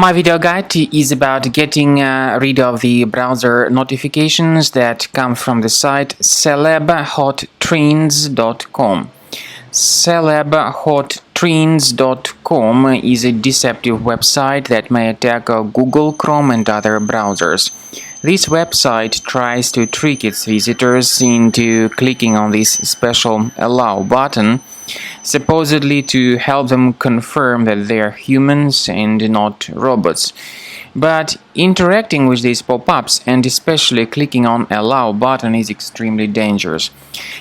My video guide is about getting rid of the browser notifications that come from the site celebhottrends.com. Celebhottrends.com is a deceptive website that may attack Google Chrome and other browsers. This website tries to trick its visitors into clicking on this special Allow button, supposedly to help them confirm that they are humans and not robots. But interacting with these pop-ups and especially clicking on Allow button is extremely dangerous.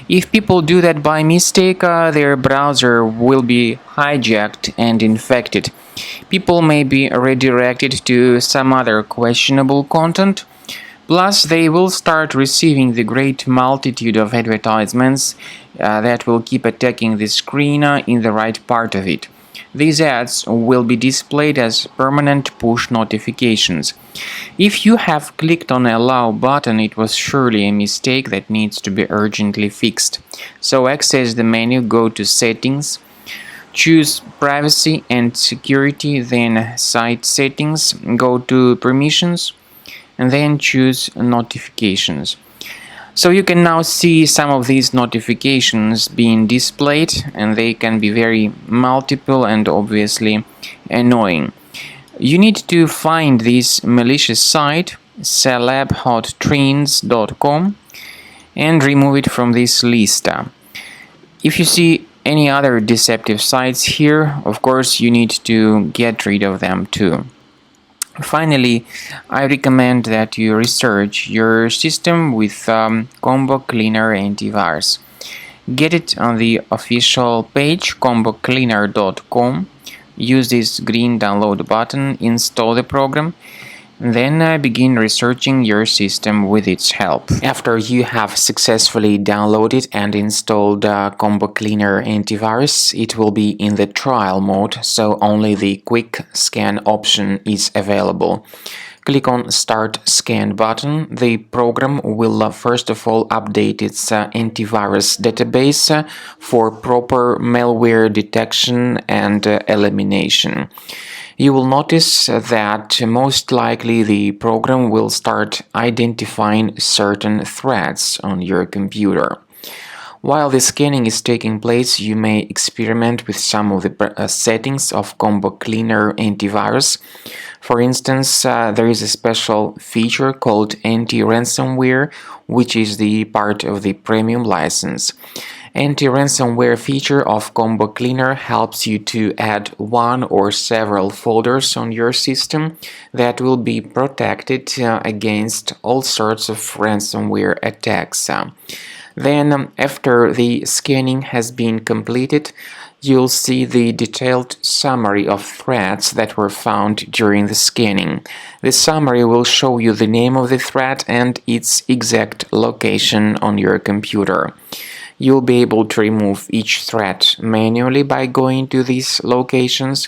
If people do that by mistake, their browser will be hijacked and infected. People may be redirected to some other questionable content. Plus, they will start receiving the great multitude of advertisements that will keep attacking the screen in the right part of it. These ads will be displayed as permanent push notifications. If you have clicked on the Allow button, it was surely a mistake that needs to be urgently fixed. So access the menu, go to Settings, choose Privacy and Security, then Site Settings, go to Permissions, and then choose Notifications. So you can now see some of these notifications being displayed, and they can be very multiple and obviously annoying. You need to find this malicious site, celebhottrends.com, and remove it from this list. If you see any other deceptive sites here, of course you need to get rid of them too. Finally, I recommend that you research your system with Combo Cleaner Antivirus. Get it on the official page combocleaner.com. Use this green download button, install the program, then begin researching your system with its help. After you have successfully downloaded and installed Combo Cleaner Antivirus, it will be in the trial mode, so only the quick scan option is available. Click on Start Scan button. The program will first of all update its antivirus database for proper malware detection and elimination. You will notice that most likely the program will start identifying certain threats on your computer. While the scanning is taking place, you may experiment with some of the settings of Combo Cleaner Antivirus. For instance, there is a special feature called Anti-Ransomware, which is the part of the premium license. Anti-ransomware feature of Combo Cleaner helps you to add one or several folders on your system that will be protected against all sorts of ransomware attacks. Then, after the scanning has been completed, you'll see the detailed summary of threats that were found during the scanning. The summary will show you the name of the threat and its exact location on your computer. You'll be able to remove each threat manually by going to these locations,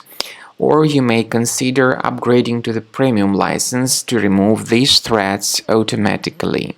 or you may consider upgrading to the premium license to remove these threats automatically.